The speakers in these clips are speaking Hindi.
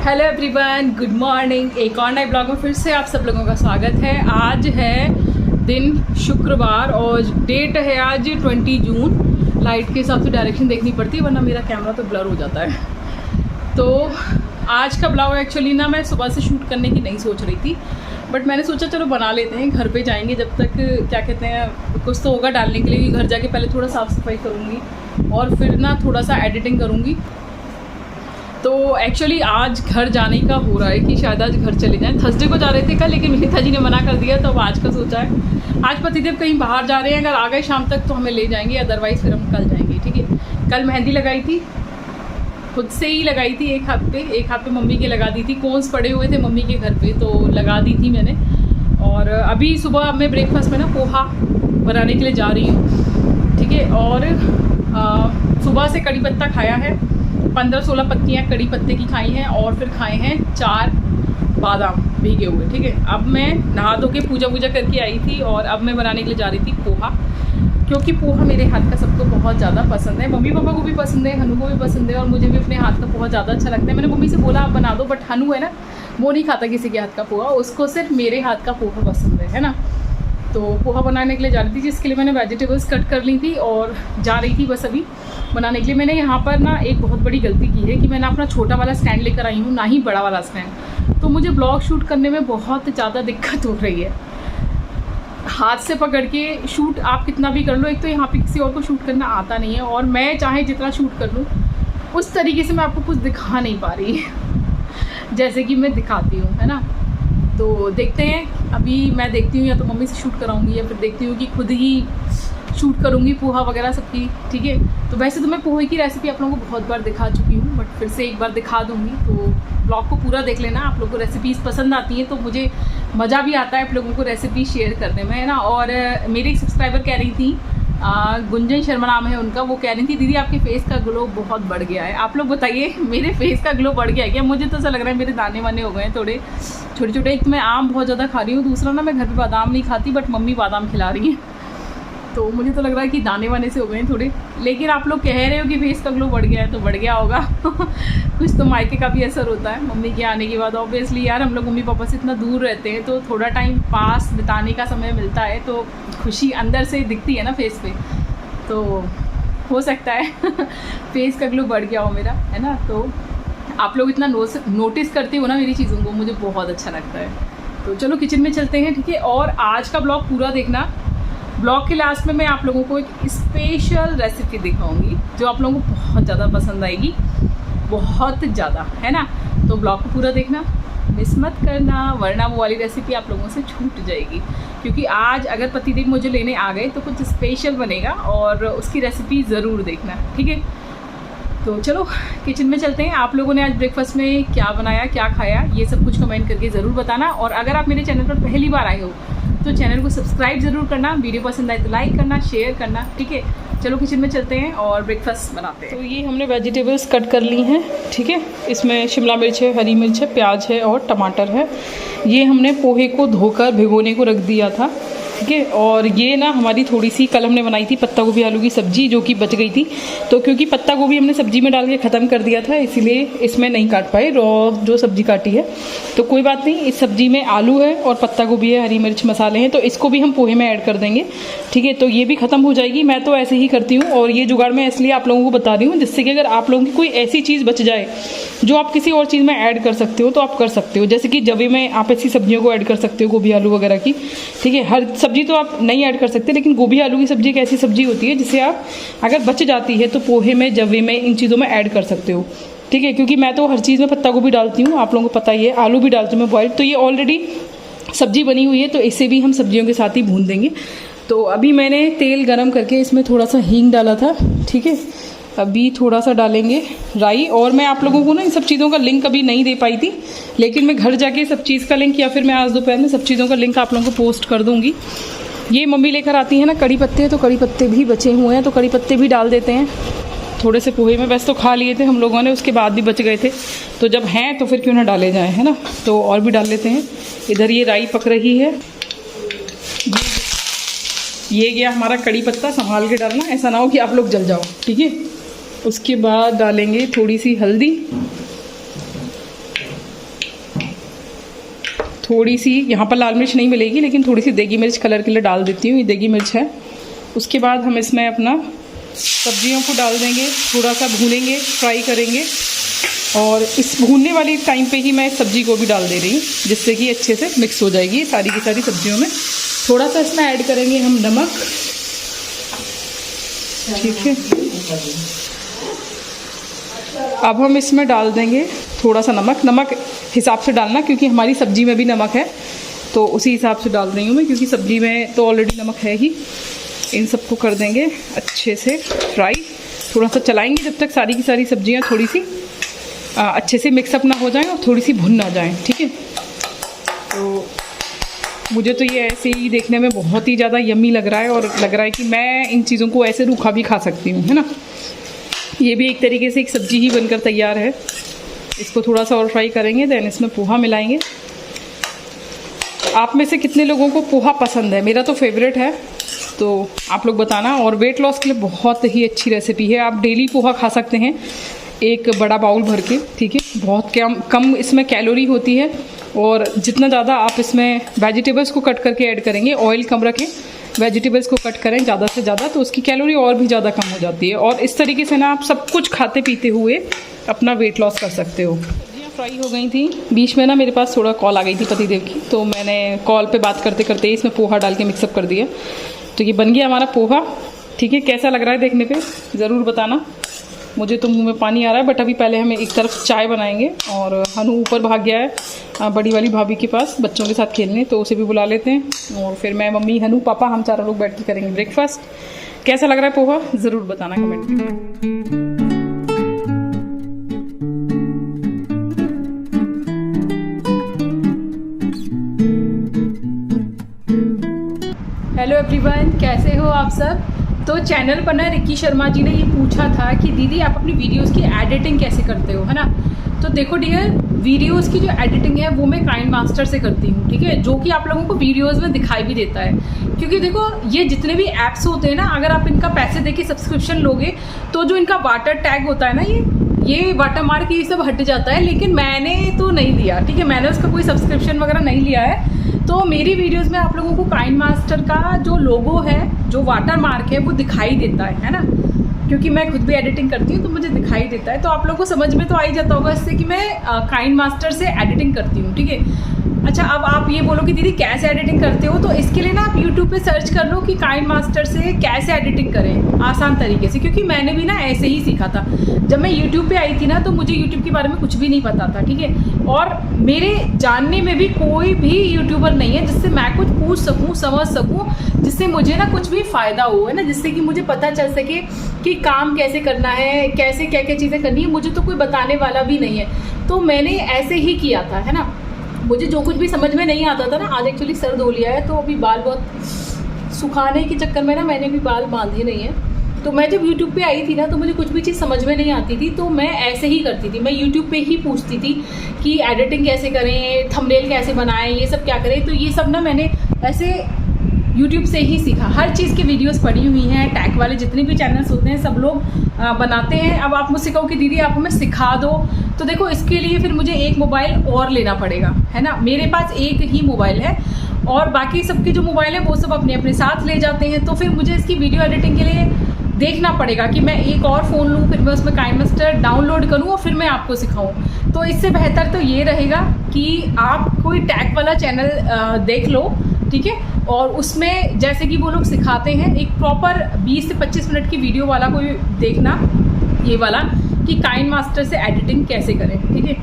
Hello everyone, good morning. एक और नए ब्लॉग में फिर से आप सब लोगों का स्वागत है। आज है दिन शुक्रवार और डेट है आज 20 जून। लाइट के हिसाब से डायरेक्शन देखनी पड़ती है वरना मेरा कैमरा तो ब्लर हो जाता है। तो आज का ब्लॉग एक्चुअली ना मैं सुबह से शूट करने की नहीं सोच रही थी, बट मैंने सोचा चलो बना लेते हैं। घर पे जाएंगे जब तक क्या कहते हैं कुछ तो होगा डालने के लिए। घर जाके पहले थोड़ा साफ़ सफाई करूँगी और फिर ना थोड़ा सा एडिटिंग करूँगी। तो एक्चुअली आज घर जाने का हो रहा है कि शायद आज घर चले जाएं। थर्सडे को जा रहे थे कल, लेकिन विनीता जी ने मना कर दिया, तो अब आज का सोचा है। आज पतिदेव कहीं बाहर जा रहे हैं, अगर आ गए शाम तक तो हमें ले जाएंगे, अदरवाइज़ फिर हम कल जाएंगे। ठीक है। कल मेहंदी लगाई थी, खुद से ही लगाई थी। एक हाथ पे मम्मी के लगा दी थी। कोन्स पड़े हुए थे मम्मी के घर पे तो लगा दी थी मैंने। और अभी सुबह मैं ब्रेकफास्ट में ना पोहा बनाने के लिए जा रही हूँ। ठीक है। और सुबह से कड़ी पत्ता खाया है, 15-16 पत्तियाँ कड़ी पत्ते की खाई हैं और फिर खाए हैं 4 बादाम भीगे हुए। ठीक है। अब मैं नहा धो के पूजा करके आई थी और अब मैं बनाने के लिए जा रही थी पोहा, क्योंकि पोहा मेरे हाथ का सबको बहुत ज़्यादा पसंद है। मम्मी पापा को भी पसंद है, हनु को भी पसंद है और मुझे भी अपने हाथ का बहुत ज़्यादा अच्छा लगता है। मैंने मम्मी से बोला आप बना दो, बट हनु है ना, वो नहीं खाता किसी के हाथ का पोहा, उसको सिर्फ मेरे हाथ का पोहा पसंद है ना। तो पोहा बनाने के लिए जा रही थी, जिसके लिए मैंने वेजिटेबल्स कट कर ली थी और जा रही थी बस अभी बनाने के लिए। मैंने यहाँ पर ना एक बहुत बड़ी गलती की है कि मैंने अपना छोटा वाला स्टैंड लेकर आई हूँ, ना ही बड़ा वाला स्टैंड। तो मुझे ब्लॉग शूट करने में बहुत ज़्यादा दिक्कत हो रही है। हाथ से पकड़ के शूट आप कितना भी कर लो, एक तो यहाँ पे किसी और को शूट करना आता नहीं है और मैं चाहे जितना शूट कर लूँ उस तरीके से मैं आपको कुछ दिखा नहीं पा रही जैसे कि मैं दिखाती हूँ, है ना। तो देखते हैं, अभी मैं देखती हूँ या तो मम्मी से शूट कराऊंगी या फिर देखती हूँ कि खुद ही शूट करूँगी पोहा वगैरह सबकी। ठीक है। तो वैसे तो मैं पोहे की रेसिपी आप लोगों को बहुत बार दिखा चुकी हूँ, बट फिर से एक बार दिखा दूँगी। तो ब्लॉग को पूरा देख लेना। आप लोगों को रेसिपीज़ पसंद आती हैं तो मुझे मज़ा भी आता है आप लोगों को रेसिपी शेयर करने में, है ना। और मेरी एक सब्सक्राइबर कह रही थी, गुंजन शर्मा नाम है उनका, वो कह रही थी दीदी आपके फेस का ग्लो बहुत बढ़ गया है। आप लोग बताइए मेरे फेस का ग्लो बढ़ गया है क्या? मुझे तो ऐसा लग रहा है मेरे दाने वाने हो गए हैं थोड़े छोटे छोटे। एक तो मैं आम बहुत ज़्यादा खा रही हूँ, दूसरा ना मैं घर पे बादाम नहीं खाती, बट मम्मी बादाम खिला रही हैं, तो मुझे तो लग रहा है कि दाने वाने से हो गए हैं थोड़े। लेकिन आप लोग कह रहे हो कि फेस का ग्लो बढ़ गया है तो बढ़ गया होगा कुछ तो मायके का भी असर होता है मम्मी के आने के बाद। ऑब्वियसली यार हम लोग मम्मी पापा से इतना दूर रहते हैं तो थोड़ा टाइम पास बिताने का समय मिलता है तो खुशी अंदर से दिखती है ना फेस पे, तो हो सकता है फेस का ग्लो बढ़ गया हो मेरा, है ना। तो आप लोग इतना नोटिस करते हो ना मेरी चीज़ों को, मुझे बहुत अच्छा लगता है। तो चलो किचन में चलते हैं। ठीक है। और आज का ब्लॉग पूरा देखना। ब्लॉग के लास्ट में मैं आप लोगों को एक स्पेशल रेसिपी दिखाऊंगी जो आप लोगों को बहुत ज़्यादा पसंद आएगी, बहुत ज़्यादा, है ना। तो ब्लॉग को पूरा देखना, मिस मत करना, वरना वो वाली रेसिपी आप लोगों से छूट जाएगी। क्योंकि आज अगर पतिदेव मुझे लेने आ गए तो कुछ स्पेशल बनेगा और उसकी रेसिपी ज़रूर देखना। ठीक है। तो चलो किचन में चलते हैं। आप लोगों ने आज ब्रेकफास्ट में क्या बनाया, क्या खाया, ये सब कुछ कमेंट करके ज़रूर बताना। और अगर आप मेरे चैनल पर पहली बार आए हो तो चैनल को सब्सक्राइब ज़रूर करना, वीडियो पसंद आए तो लाइक करना, शेयर करना। ठीक है। चलो किचन में चलते हैं और ब्रेकफास्ट बनाते हैं। तो ये हमने वेजिटेबल्स कट कर ली हैं। ठीक है। इसमें शिमला मिर्च है, हरी मिर्च है, प्याज है और टमाटर है। ये हमने पोहे को धोकर भिगोने को रख दिया था। ठीक है। और ये ना हमारी थोड़ी सी कल हमने बनाई थी पत्ता गोभी आलू की सब्जी जो कि बच गई थी, तो क्योंकि पत्ता गोभी हमने सब्जी में डाल के ख़त्म कर दिया था इसीलिए इसमें नहीं काट पाए रॉ जो सब्जी काटी है। तो कोई बात नहीं, इस सब्जी में आलू है और पत्ता गोभी है, हरी मिर्च मसाले हैं, तो इसको भी हम पोहे में ऐड कर देंगे। ठीक है। तो ये भी ख़त्म हो जाएगी। मैं तो ऐसे ही करती हूँ और ये जुगाड़ मैं इसलिए आप लोगों को बता रही हूँ जिससे कि अगर आप लोगों की कोई ऐसी चीज़ बच जाए जो आप किसी और चीज़ में ऐड कर सकते हो तो आप कर सकते हो। जैसे कि जवे में आप ऐसी सब्जियों को ऐड कर सकते हो, गोभी आलू वगैरह की। ठीक है। हर सब्जी तो आप नहीं ऐड कर सकते, लेकिन गोभी आलू की सब्जी एक ऐसी सब्जी होती है जिसे आप अगर बच जाती है तो पोहे में, जवे में, इन चीज़ों में ऐड कर सकते हो। ठीक है। क्योंकि मैं तो हर चीज़ में पत्ता गोभी डालती हूँ, आप लोगों को पता ही है, आलू भी डालती हूँ मैं बॉइल्ड। तो ये ऑलरेडी सब्जी बनी हुई है तो इसे भी हम सब्जियों के साथ ही भून देंगे। तो अभी मैंने तेल गरम करके इसमें थोड़ा सा हींग डाला था। ठीक है। अभी थोड़ा सा डालेंगे राई। और मैं आप लोगों को ना इन सब चीज़ों का लिंक अभी नहीं दे पाई थी, लेकिन मैं घर जाके सब चीज़ का लिंक या फिर मैं आज दोपहर में सब चीज़ों का लिंक आप लोगों को पोस्ट कर दूँगी। ये मम्मी लेकर आती है ना कड़ी पत्ते, तो कड़ी पत्ते भी बचे हुए हैं तो कड़ी पत्ते भी डाल देते हैं थोड़े से पोहे में। वैसे तो खा लिए थे हम लोगों ने, उसके बाद भी बच गए थे, तो जब हैं तो फिर क्यों ना डाले जाएँ, है ना। तो और भी डाल लेते हैं। इधर ये राई पक रही है। ये गया हमारा कड़ी पत्ता, संभाल के डालना, ऐसा ना हो कि आप लोग जल जाओ। ठीक है। उसके बाद डालेंगे थोड़ी सी हल्दी, थोड़ी सी यहाँ पर लाल मिर्च नहीं मिलेगी, लेकिन थोड़ी सी देगी मिर्च कलर के लिए डाल देती हूँ, ये देगी मिर्च है। उसके बाद हम इसमें अपना सब्जियों को डाल देंगे, थोड़ा सा भूनेंगे, फ्राई करेंगे। और इस भूनने वाली टाइम पे ही मैं सब्जी को भी डाल दे रही हूँ, जिससे कि अच्छे से मिक्स हो जाएगी सारी की सारी सब्जियों में। थोड़ा सा इसमें ऐड करेंगे हम नमक, ठीक है। अब हम इसमें डाल देंगे थोड़ा सा नमक हिसाब से डालना, क्योंकि हमारी सब्जी में भी नमक है, तो उसी हिसाब से डाल रही हूँ मैं, क्योंकि सब्जी में तो ऑलरेडी नमक है ही। इन सबको कर देंगे अच्छे से फ्राई, थोड़ा सा चलाएंगे जब तक सारी की सारी सब्जियाँ थोड़ी सी अच्छे से मिक्सअप ना हो जाएं और थोड़ी सी भुन ना जाएं, ठीक है। तो मुझे तो ये ऐसे ही देखने में बहुत ही ज़्यादा यम्मी लग रहा है, और लग रहा है कि मैं इन चीज़ों को ऐसे रूखा भी खा सकती हूँ, है ना। ये भी एक तरीके से एक सब्जी ही बनकर तैयार है। इसको थोड़ा सा और फ्राई करेंगे, देन इसमें पोहा मिलाएंगे। आप में से कितने लोगों को पोहा पसंद है? मेरा तो फेवरेट है, तो आप लोग बताना। और वेट लॉस के लिए बहुत ही अच्छी रेसिपी है। आप डेली पोहा खा सकते हैं, एक बड़ा बाउल भर के, ठीक है। बहुत कम इसमें कैलोरी होती है, और जितना ज़्यादा आप इसमें वेजिटेबल्स को कट करके ऐड करेंगे, ऑयल कम रखें, वेजिटेबल्स को कट करें ज़्यादा से ज़्यादा, तो उसकी कैलोरी और भी ज़्यादा कम हो जाती है। और इस तरीके से ना आप सब कुछ खाते पीते हुए अपना वेट लॉस कर सकते हो। सब्जियाँ फ्राई हो गई थी, बीच में ना मेरे पास थोड़ा कॉल आ गई थी पतिदेव की, तो मैंने कॉल पे बात करते करते ही इसमें पोहा डाल के मिक्सअप कर दिया। तो ये बन गया हमारा पोहा, ठीक है। कैसा लग रहा है देखने पे ज़रूर बताना। मुझे तो मुंह में पानी आ रहा है, बट अभी पहले हमें एक तरफ चाय बनाएंगे। और हनु ऊपर भाग गया है बड़ी वाली भाभी के पास बच्चों के साथ खेलने, तो उसे भी बुला लेते हैं। और फिर मैं, मम्मी, हनु, पापा, हम चारों लोग बैठ के करेंगे ब्रेकफास्ट। कैसा लग रहा है पोहा ज़रूर बताना कमेंट में। हेलो एवरीवन, कैसे हो आप सब? तो चैनल पर ना रिकी शर्मा जी ने ये पूछा था कि दीदी आप अपनी वीडियोस की एडिटिंग कैसे करते हो, है ना। तो देखो डियर, वीडियोस की जो एडिटिंग है वो मैं काइंड मास्टर से करती हूँ, ठीक है, जो कि आप लोगों को वीडियोस में दिखाई भी देता है। क्योंकि देखो, ये जितने भी ऐप्स होते हैं ना, अगर आप इनका पैसे देके सब्सक्रिप्शन लोगे तो जो इनका वाटर टैग होता है ना, ये वाटर मार्क ये सब हट जाता है। लेकिन मैंने तो नहीं दिया, ठीक है, मैंने उसका कोई सब्सक्रिप्शन वगैरह नहीं लिया है। तो मेरी वीडियोस में आप लोगों को काइंड मास्टर का जो लोगो है, जो वाटर मार्क है, वो दिखाई देता है ना। क्योंकि मैं खुद भी एडिटिंग करती हूँ तो मुझे दिखाई देता है। तो आप लोगों को समझ में तो आ ही जाता होगा इससे कि मैं काइंड मास्टर से एडिटिंग करती हूँ, ठीक है। अच्छा, अब आप ये बोलो कि दीदी कैसे एडिटिंग करते हो, तो इसके लिए ना आप यूट्यूब पे सर्च कर लो कि काइंड मास्टर से कैसे एडिटिंग करें आसान तरीके से। क्योंकि मैंने भी ना ऐसे ही सीखा था। जब मैं यूट्यूब पे आई थी ना, तो मुझे यूट्यूब के बारे में कुछ भी नहीं पता था, ठीक है। और मेरे जानने में भी कोई भी यूट्यूबर नहीं है जिससे मैं कुछ पूछ सकूँ, समझ सकूँ, जिससे मुझे ना कुछ भी फ़ायदा हो, है ना, जिससे कि मुझे पता चल सके कि काम कैसे करना है, कैसे क्या क्या चीज़ें करनी है। मुझे तो कोई बताने वाला भी नहीं है, तो मैंने ऐसे ही किया था, है ना। मुझे जो कुछ भी समझ में नहीं आता था ना, आज एक्चुअली सर धो लिया है तो अभी बाल बहुत सुखाने के चक्कर में ना मैंने भी बाल बांधे नहीं है। तो मैं जब यूट्यूब पे आई थी ना, तो मुझे कुछ भी चीज़ समझ में नहीं आती थी, तो मैं ऐसे ही करती थी। मैं यूट्यूब पे ही पूछती थी कि एडिटिंग कैसे करें, थंबनेल कैसे बनाएं, ये सब क्या करें। तो ये सब ना मैंने ऐसे यूट्यूब से ही सीखा। हर चीज़ की वीडियोस पड़ी हुई हैं, टैग वाले जितने भी चैनल्स होते हैं सब लोग बनाते हैं। अब आप मुझसे कहो कि दीदी आप हमें सिखा दो, तो देखो इसके लिए फिर मुझे एक मोबाइल और लेना पड़ेगा, है ना। मेरे पास एक ही मोबाइल है, और बाकी सबके जो मोबाइल है वो सब अपने अपने साथ ले जाते हैं। तो फिर मुझे इसकी वीडियो एडिटिंग के लिए देखना पड़ेगा कि मैं एक और फ़ोन लूँ, फिर मैं उसमें काइंड मास्टर डाउनलोड करूँ और फिर मैं आपको सिखाऊँ। तो इससे बेहतर तो ये रहेगा कि आप कोई टैग वाला चैनल देख लो, ठीक है। और उसमें जैसे कि वो लोग सिखाते हैं, एक प्रॉपर 20 से 25 मिनट की वीडियो वाला कोई देखना, ये वाला, कि काइंड मास्टर से एडिटिंग कैसे करें, ठीक है।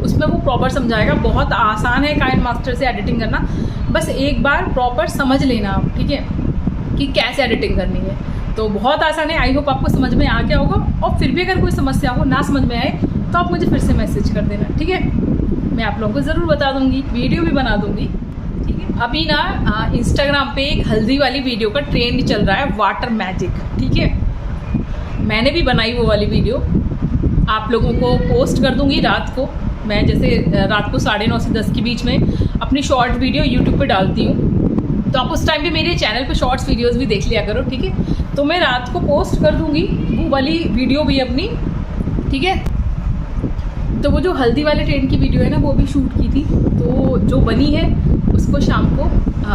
उसमें वो प्रॉपर समझाएगा। बहुत आसान है काइंड मास्टर से एडिटिंग करना, बस एक बार प्रॉपर समझ लेना आप, ठीक है, कि कैसे एडिटिंग करनी है। तो बहुत आसान है। आई होप आपको समझ में आ गया होगा। और फिर भी अगर कोई समस्या हो, ना समझ में आए, तो आप मुझे फिर से मैसेज कर देना, ठीक है। मैं आप लोगों को ज़रूर बता दूँगी, वीडियो भी बना दूँगी, ठीक है। अभी ना इंस्टाग्राम पे एक हल्दी वाली वीडियो का ट्रेंड चल रहा है, वाटर मैजिक, ठीक है। मैंने भी बनाई वो वाली वीडियो, आप लोगों को पोस्ट कर दूँगी रात को। मैं जैसे रात को 9:30 से 10 के बीच में अपनी शॉर्ट वीडियो यूट्यूब पे डालती हूँ, तो आप उस टाइम पे मेरे चैनल पे शॉर्ट्स वीडियोस भी देख लिया करो, ठीक है। तो मैं रात को पोस्ट कर दूँगी वो वाली वीडियो भी अपनी, ठीक है। तो वो जो हल्दी वाले ट्रेन की वीडियो है ना, वो भी शूट की थी, तो जो बनी है उसको शाम को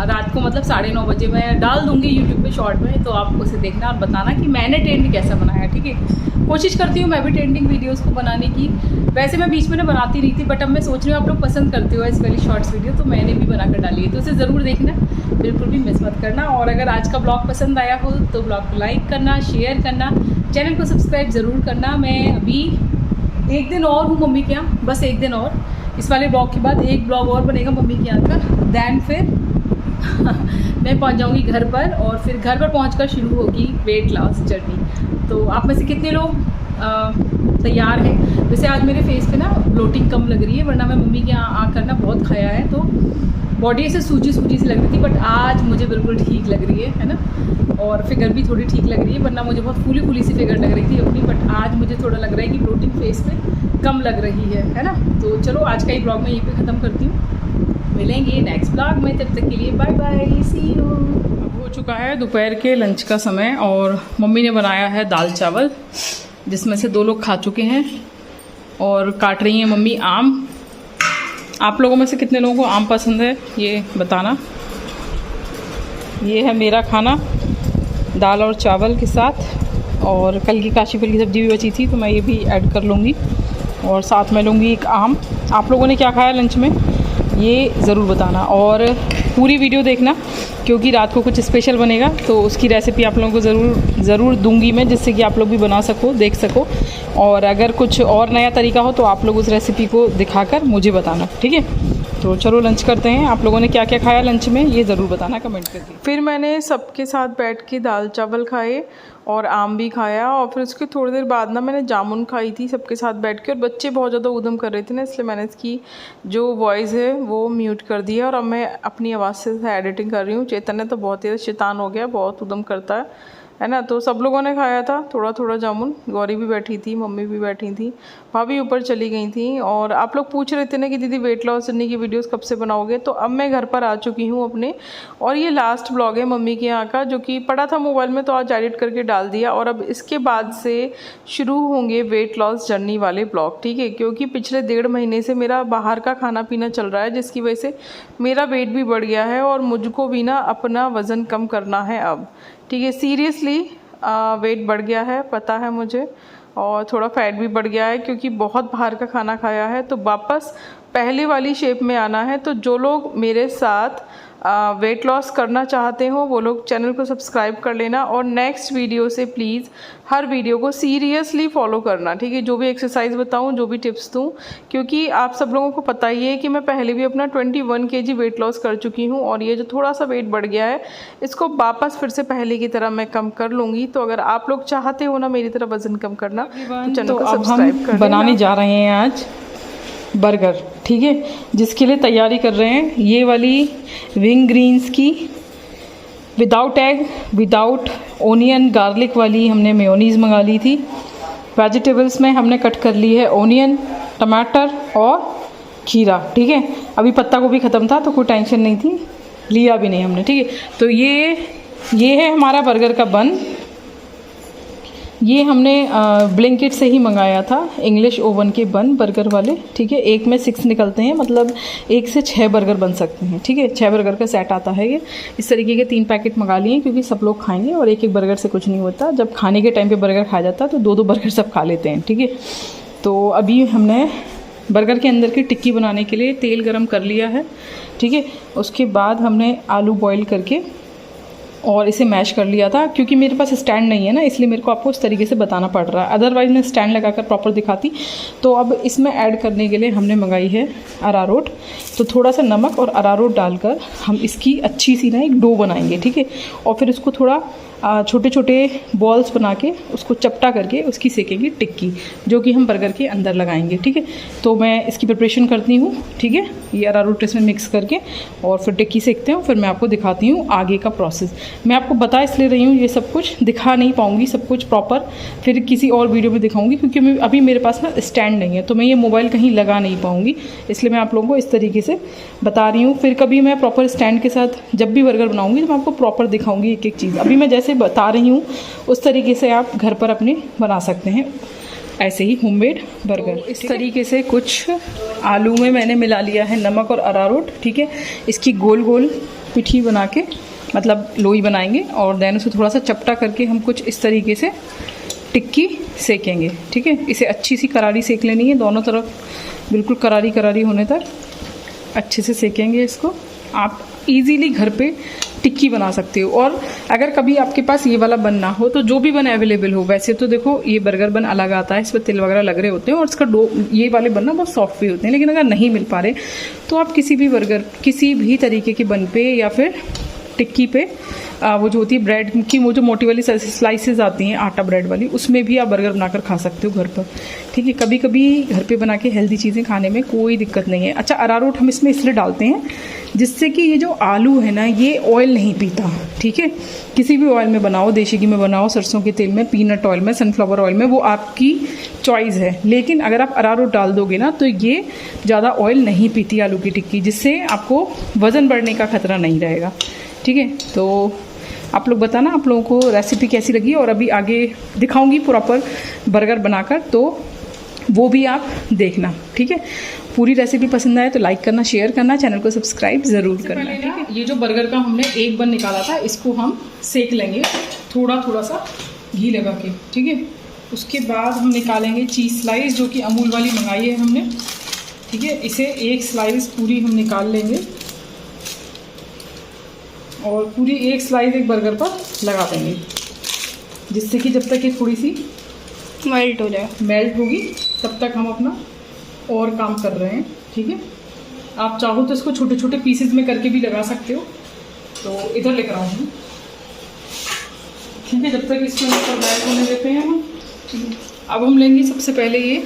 रात को मतलब 9:30 बजे मैं डाल दूँगी यूट्यूब पे शॉर्ट में, तो आप उसे देखना और बताना कि मैंने ट्रेंड कैसा बनाया, ठीक है। कोशिश करती हूँ मैं भी ट्रेंडिंग वीडियोस को बनाने की। वैसे मैं बीच में ना बनाती रही थी, बट अब मैं सोच रही हूँ आप लोग पसंद करते हो इस वाली शॉर्ट्स वीडियो, तो मैंने भी बनाकर डाली है, तो उसे ज़रूर देखना, बिल्कुल भी मिस मत करना। और अगर आज का ब्लॉग पसंद आया हो तो ब्लॉग को लाइक करना, शेयर करना, चैनल को सब्सक्राइब ज़रूर करना। मैं अभी एक दिन और हूँ मम्मी के यहाँ, बस एक दिन और, इस वाले ब्लॉग के बाद एक ब्लॉग और बनेगा मम्मी के यहाँ का, दैन फिर मैं पहुंच जाऊंगी घर पर, और फिर घर पर पहुंचकर शुरू होगी वेट लॉस जर्नी। तो आप में से कितने लोग तैयार हैं? वैसे आज मेरे फेस पे ना ब्लोटिंग कम लग रही है, वरना मैं मम्मी के यहाँ आकर ना बहुत खाया है, तो बॉडी ऐसे सूजी सूजी सी लग रही थी, बट आज मुझे बिल्कुल ठीक लग रही है ना। और फिगर भी थोड़ी ठीक लग रही है, वरना मुझे बहुत फूली फूली सी फिगर लग रही थी अपनी, बट आज मुझे थोड़ा लग रहा है कि ब्लोटिंग फेस पे कम लग रही है ना। तो चलो आज का ही ब्लॉग मैं यहीं पे ख़त्म करती हूँ, मिलेंगे नेक्स्ट ब्लॉग में, तब तक के लिए बाय बाय, सी यू। अब हो चुका है दोपहर के लंच का समय, और मम्मी ने बनाया है दाल चावल, जिसमें से 2 लोग खा चुके हैं, और काट रही हैं मम्मी आम। आप लोगों में से कितने लोगों को आम पसंद है ये बताना। ये है मेरा खाना, दाल और चावल के साथ, और कल की काशी फल की सब्ज़ी भी बची थी, तो मैं ये भी ऐड कर लूँगी, और साथ में लूँगी एक आम। आप लोगों ने क्या खाया लंच में ये ज़रूर बताना, और पूरी वीडियो देखना, क्योंकि रात को कुछ स्पेशल बनेगा, तो उसकी रेसिपी आप लोगों को ज़रूर दूंगी मैं, जिससे कि आप लोग भी बना सको, देख सको। और अगर कुछ और नया तरीका हो तो आप लोग उस रेसिपी को दिखाकर मुझे बताना, ठीक है। तो चलो लंच करते हैं। आप लोगों ने क्या क्या खाया लंच में ये ज़रूर बताना कमेंट करके। फिर मैंने सबके साथ बैठ के दाल चावल खाए और आम भी खाया, और फिर उसके थोड़ी देर बाद ना मैंने जामुन खाई थी सबके साथ बैठ के, और बच्चे बहुत ज़्यादा ऊधम कर रहे थे ना, इसलिए मैंने इसकी जो वॉइस है वो म्यूट कर दिया, और अब मैं अपनी आवाज़ से एडिटिंग कर रही हूँ। चेतन तो बहुत ही शैतान हो गया, बहुत ऊधम करता है ना। तो सब लोगों ने खाया था थोड़ा थोड़ा जामुन, गौरी भी बैठी थी, मम्मी भी बैठी थी, भाभी ऊपर चली गई थी। और आप लोग पूछ रहे थे ना कि दीदी वेट लॉस जर्नी की वीडियोस कब से बनाओगे, तो अब मैं घर पर आ चुकी हूँ अपने, और ये लास्ट ब्लॉग है मम्मी के यहाँ का, जो कि पड़ा था मोबाइल में, तो आज एडिट करके डाल दिया। और अब इसके बाद से शुरू होंगे वेट लॉस जर्नी वाले ब्लॉग, ठीक है, क्योंकि पिछले 1.5 महीने से मेरा बाहर का खाना पीना चल रहा है, जिसकी वजह से मेरा वेट भी बढ़ गया है, और मुझको भी ना अपना वज़न कम करना है अब, ठीक है। सीरियसली वेट बढ़ गया है, पता है मुझे, और थोड़ा फैट भी बढ़ गया है, क्योंकि बहुत बाहर का खाना खाया है। तो वापस पहले वाली शेप में आना है। तो जो लोग मेरे साथ वेट लॉस करना चाहते हो वो लोग चैनल को सब्सक्राइब कर लेना, और नेक्स्ट वीडियो से प्लीज़ हर वीडियो को सीरियसली फॉलो करना, ठीक है। जो भी एक्सरसाइज बताऊं, जो भी टिप्स दूं, क्योंकि आप सब लोगों को पता ही है कि मैं पहले भी अपना 21 kg वेट लॉस कर चुकी हूं, और ये जो थोड़ा सा वेट बढ़ गया है इसको वापस फिर से पहले की तरह मैं कम कर लूँगी। तो अगर आप लोग चाहते हो ना मेरी तरह वज़न कम करना, तो चैनल को सब्सक्राइब कर बनाने जा रहे हैं आज बर्गर, ठीक है, जिसके लिए तैयारी कर रहे हैं। ये वाली विंग ग्रीन्स की without egg, without onion garlic वाली हमने मेयोनीज़ मंगा ली थी। वेजिटेबल्स में हमने कट कर ली है ओनियन, टमाटर और खीरा, ठीक है। अभी पत्ता गोभी ख़त्म था तो कोई टेंशन नहीं थी, लिया भी नहीं हमने, ठीक है। तो ये है हमारा बर्गर का बन। ये हमने ब्लिंकिट से ही मंगाया था, इंग्लिश ओवन के बन बर्गर वाले, ठीक है। एक में 6 निकलते हैं, मतलब 1 से 6 बर्गर बन सकते हैं, ठीक है। 6 बर्गर का सेट आता है ये। इस तरीके के 3 पैकेट मंगा लिए, क्योंकि सब लोग खाएंगे और एक एक बर्गर से कुछ नहीं होता। जब खाने के टाइम पे बर्गर खाया जाता है तो 2-2 बर्गर सब खा लेते हैं, ठीक है। तो अभी हमने बर्गर के अंदर की टिक्की बनाने के लिए तेल गरम कर लिया है, ठीक है। उसके बाद हमने आलू बॉईल करके और इसे मैश कर लिया था, क्योंकि मेरे पास स्टैंड नहीं है ना, इसलिए मेरे को आपको उस तरीके से बताना पड़ रहा है, अदरवाइज़ मैं स्टैंड लगाकर प्रॉपर दिखाती। तो अब इसमें ऐड करने के लिए हमने मंगाई है अरारोट। तो थोड़ा सा नमक और अरारोट डालकर हम इसकी अच्छी सी ना एक डो बनाएंगे, ठीक है। और फिर उसको थोड़ा छोटे छोटे बॉल्स बना के उसको चपटा करके उसकी सेकेंगे टिक्की, जो कि हम बर्गर के अंदर लगाएंगे, ठीक है। तो मैं इसकी प्रिपरेशन करती हूँ, ठीक है। ये अरारोट इसमें मिक्स करके और फिर टिक्की सेकते हैं, फिर मैं आपको दिखाती हूँ आगे का प्रोसेस। मैं आपको बता इसलिए रही हूँ, ये सब कुछ दिखा नहीं पाऊँगी सब कुछ प्रॉपर, फिर किसी और वीडियो में दिखाऊँगी, क्योंकि अभी मेरे पास ना स्टैंड नहीं है, तो मैं ये मोबाइल कहीं लगा नहीं पाऊँगी, इसलिए मैं आप लोगों को इस तरीके से बता रही हूँ। फिर कभी मैं प्रॉपर स्टैंड के साथ जब भी बर्गर बनाऊँगी तो मैं आपको प्रॉपर दिखाऊँगी एक एक चीज़। अभी मैं जैसे बता रही हूँ उस तरीके से आप घर पर अपने बना सकते हैं। ऐसे ही होममेड बर्गर। तो इस तरीके से कुछ आलू में मैंने मिला लिया है नमक और अरारोट, ठीक है। इसकी गोल गोल पिठी बना के, मतलब लोई बनाएंगे, और देन उसे थोड़ा सा चपटा करके हम कुछ इस तरीके से टिक्की सेकेंगे, ठीक है। इसे अच्छी सी करारी सेक लेनी है, दोनों तरफ बिल्कुल करारी करारी होने तक अच्छे से सेकेंगे इसको। आप इजीली घर पे टिक्की बना सकते हो। और अगर कभी आपके पास ये वाला बन ना हो तो जो भी बन अवेलेबल हो, वैसे तो देखो ये बर्गर बन अलग आता है, इस पर तिल वगैरह लग रहे होते हैं और इसका डो, ये वाले बन ना बहुत सॉफ्ट भी होते हैं। लेकिन अगर नहीं मिल पा रहे तो आप किसी भी बर्गर, किसी भी तरीके के बन पे या फिर टिक्की पे वो जो होती है ब्रेड की, वो जो मोटी वाली स्लाइसेस आती हैं आटा ब्रेड वाली, उसमें भी आप बर्गर बनाकर खा सकते हो घर पर, ठीक है। कभी कभी घर पे बना के हेल्दी चीज़ें खाने में कोई दिक्कत नहीं है। अच्छा, अरारोट हम इसमें इसलिए डालते हैं जिससे कि ये जो आलू है ना, ये ऑयल नहीं पीता, ठीक है। किसी भी ऑयल में बनाओ, देशी घी में बनाओ, सरसों के तेल में, पीनट ऑयल में, सनफ्लावर ऑयल में, वो आपकी चॉइस है। लेकिन अगर आप अरारोट डाल दोगे ना तो ये ज़्यादा ऑयल नहीं पीती आलू की टिक्की, जिससे आपको वज़न बढ़ने का खतरा नहीं रहेगा, ठीक है। तो आप लोग बताना आप लोगों को रेसिपी कैसी लगी, और अभी आगे दिखाऊंगी प्रॉपर बर्गर बनाकर, तो वो भी आप देखना, ठीक है। पूरी रेसिपी पसंद आए तो लाइक करना, शेयर करना, चैनल को सब्सक्राइब ज़रूर करना, ठीक है। ये जो बर्गर का हमने एक बन निकाला था, इसको हम सेक लेंगे थोड़ा थोड़ा सा घी लगा के, ठीक है। उसके बाद हम निकालेंगे चीज़ स्लाइस, जो कि अमूल वाली मंगाई है हमने, ठीक है। इसे एक स्लाइस पूरी हम निकाल लेंगे और पूरी एक स्लाइस एक बर्गर पर लगा देंगे, जिससे कि जब तक ये थोड़ी सी मेल्ट हो जाए, मेल्ट होगी, तब तक हम अपना और काम कर रहे हैं, ठीक है। आप चाहो तो इसको छोटे छोटे पीसेस में करके भी लगा सकते हो। तो इधर लेकर आऊँगी, ठीक है। जब तक इसको ऊपर मेल्ट होने देते हैं हम, ठीक है। अब हम लेंगे सबसे पहले ये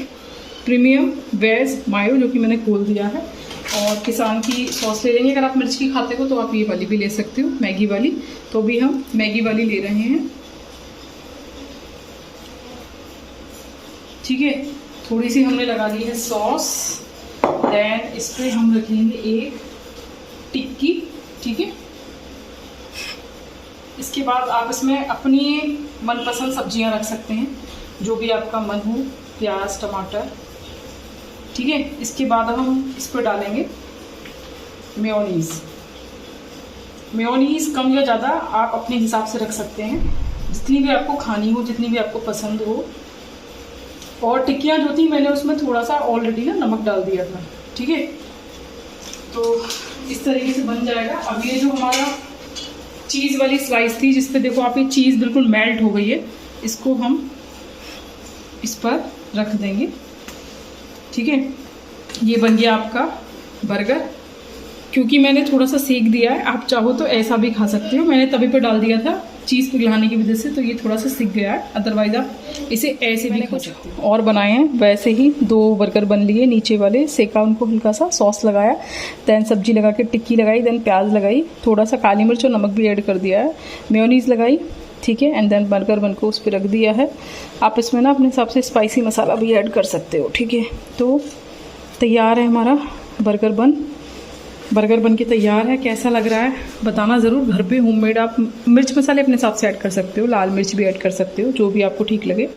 प्रीमियम वेज मायो, जो कि मैंने खोल दिया है, और किसान की सॉस ले लेंगे। अगर आप मिर्च की खाते हो तो आप ये वाली भी ले सकते हो, मैगी वाली। तो भी हम मैगी वाली ले रहे हैं, ठीक है। थोड़ी सी हमने लगा ली है सॉस, देन इस पर हम रखेंगे एक टिक्की, ठीक है। इसके बाद आप इसमें अपनी मनपसंद सब्जियां रख सकते हैं, जो भी आपका मन हो, प्याज, टमाटर, ठीक है। इसके बाद हम इस पर डालेंगे मेयोनीज़। मेयोनीज़ कम या ज़्यादा आप अपने हिसाब से रख सकते हैं, जितनी भी आपको खानी हो, जितनी भी आपको पसंद हो। और टिक्कियाँ जो थी मैंने उसमें थोड़ा सा ऑलरेडी ना नमक डाल दिया था, ठीक है। तो इस तरीके से बन जाएगा। अब ये जो हमारा चीज़ वाली स्लाइस थी, जिस पे देखो आप, ये चीज़ बिल्कुल मेल्ट हो गई है, इसको हम इस पर रख देंगे, ठीक है। ये बन गया आपका बर्गर। क्योंकि मैंने थोड़ा सा सेक दिया है, आप चाहो तो ऐसा भी खा सकते हो। मैंने तवे पे डाल दिया था चीज़ पिघलाने की वजह से, तो ये थोड़ा सा सिक गया है। अदरवाइज आप इसे ऐसे भी खा सकते हो। और बनाए हैं वैसे ही 2 बर्गर बन लिए, नीचे वाले सेका, उनको हल्का सा सॉस लगाया, दैन सब्जी लगा के टिक्की लगाई, दैन प्याज लगाई, थोड़ा सा काली मिर्च और नमक भी ऐड कर दिया है, मेयोनीज़ लगाई, ठीक है। एंड देन बर्गर बन को उस पर रख दिया है। आप इसमें ना अपने हिसाब से स्पाइसी मसाला भी ऐड कर सकते हो, ठीक है। तो तैयार है हमारा बर्गर बन। बर्गर बन के तैयार है। कैसा लग रहा है बताना ज़रूर। घर पे होममेड आप मिर्च मसाले अपने हिसाब से ऐड कर सकते हो, लाल मिर्च भी ऐड कर सकते हो, जो भी आपको ठीक लगे।